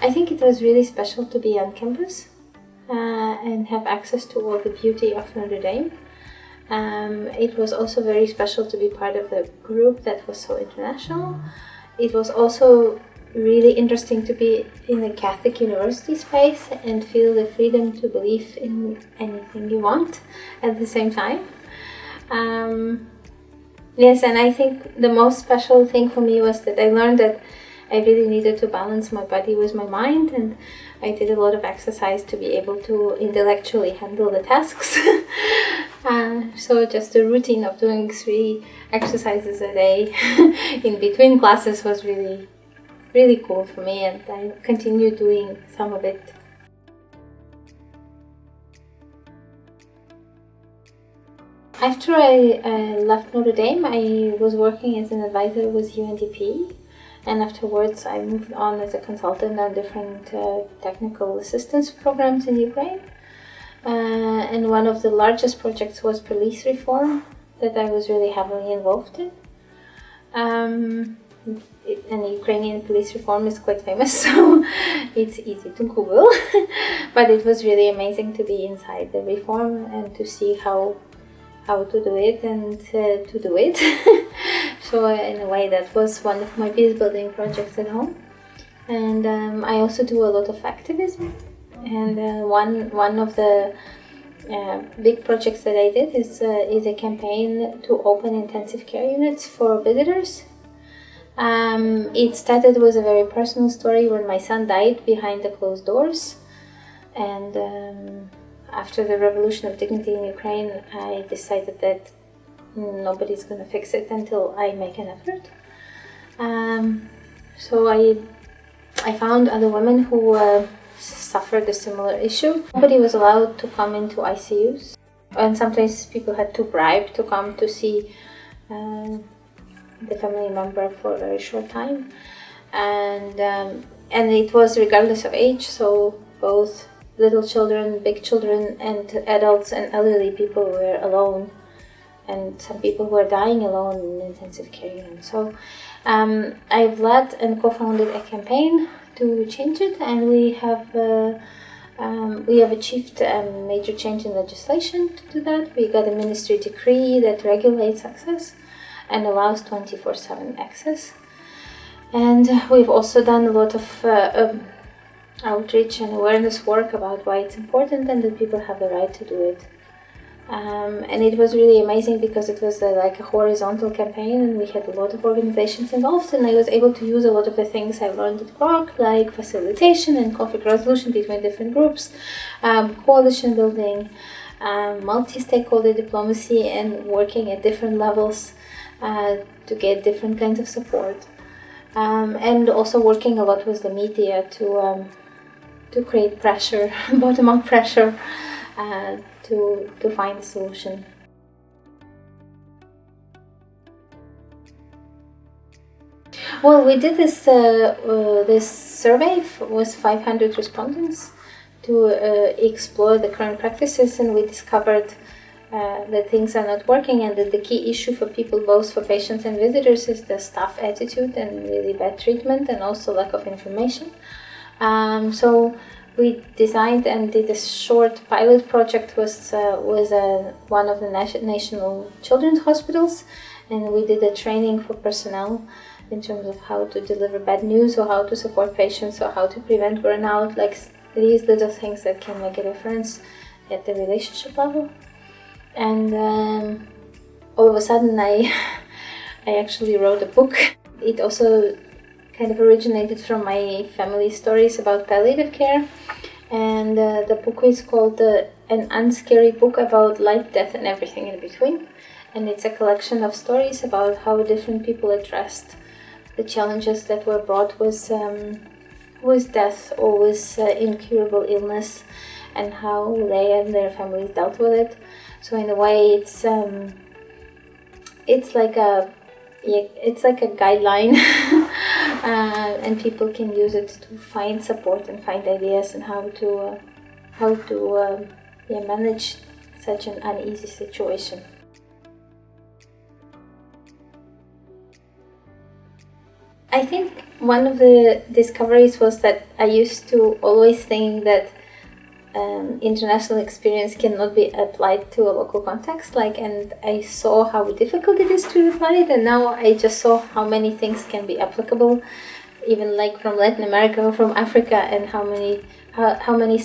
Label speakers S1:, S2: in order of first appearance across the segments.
S1: I think it was really special to be on campus and have access to all the beauty of Notre Dame. It was also very special to be part of the group that was so international. It was also really interesting to be in a Catholic university space and feel the freedom to believe in anything you want at the same time. Yes, and I think the most special thing for me was that I learned that I really needed to balance my body with my mind, and I did a lot of exercise to be able to intellectually handle the tasks. So just the routine of doing 3 exercises a day in between classes was really, really cool for me, and I continue doing some of it. After I left Notre Dame, I was working as an advisor with UNDP, and afterwards I moved on as a consultant on different technical assistance programs in Ukraine. And one of the largest projects was police reform that I was really heavily involved in. And Ukrainian police reform is quite famous, so it's easy to Google. But it was really amazing to be inside the reform and to see how to do it and to do it. So in a way that was one of my peace building projects at home. And I also do a lot of activism. And one of the big projects that I did is a campaign to open intensive care units for visitors. It started with a very personal story when my son died behind the closed doors, and after the revolution of dignity in Ukraine, I decided that nobody's going to fix it until I make an effort. So I found other women who suffered a similar issue. Nobody was allowed to come into ICUs, and sometimes people had to bribe to come to see the family member for a very short time, and it was regardless of age, so both little children, big children, and adults and elderly people were alone, and some people were dying alone in intensive care units. So I've led and co-founded a campaign to change it, and we have achieved a major change in legislation to do that. We got a ministry decree that regulates access and allows 24/7 access. And we've also done a lot of outreach and awareness work about why it's important and that people have the right to do it. And it was really amazing because it was like a horizontal campaign, and we had a lot of organizations involved, and I was able to use a lot of the things I learned at Kroc, like facilitation and conflict resolution between different groups, coalition building, multi-stakeholder diplomacy, and working at different levels to get different kinds of support, and also working a lot with the media to create pressure, bottom-up pressure, to find a solution. Well, we did this survey with 500 respondents to explore the current practices, and we discovered that things are not working, and that the key issue for people, both for patients and visitors, is the staff attitude and really bad treatment, and also lack of information. So we designed and did a short pilot project with one of the national children's hospitals, and we did a training for personnel in terms of how to deliver bad news, or how to support patients, or how to prevent burnout, like these little things that can make a difference at the relationship level. And all of a sudden I actually wrote a book. It also kind of originated from my family stories about palliative care, and the book is called An Unscary Book About Life, Death and Everything in Between, and it's a collection of stories about how different people addressed the challenges that were brought with death or with incurable illness, and how they and their families dealt with it. So in a way, it's like a guideline, and people can use it to find support and find ideas and how to manage such an uneasy situation. I think one of the discoveries was that I used to always think that international experience cannot be applied to a local context, and I saw how difficult it is to apply it, and now I just saw how many things can be applicable, even from Latin America or from Africa, and how many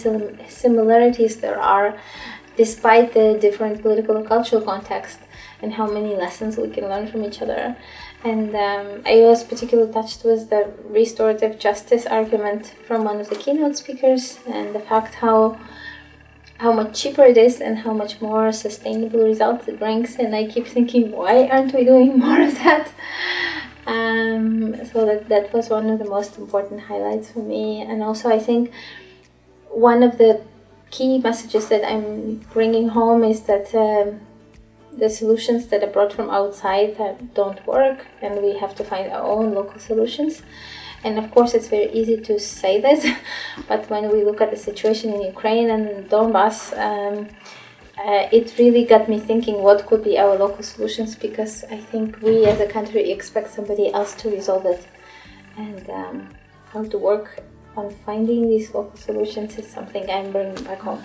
S1: similarities there are despite the different political and cultural context, and how many lessons we can learn from each other. And I was particularly touched with the restorative justice argument from one of the keynote speakers, and the fact how much cheaper it is and how much more sustainable results it brings. And I keep thinking, why aren't we doing more of that? So that was one of the most important highlights for me. And also I think one of the key messages that I'm bringing home is that the solutions that are brought from outside don't work, and we have to find our own local solutions. And of course, it's very easy to say this, but when we look at the situation in Ukraine and in Donbass, it really got me thinking what could be our local solutions, because I think we as a country expect somebody else to resolve it. And how to work on finding these local solutions is something I'm bringing back home.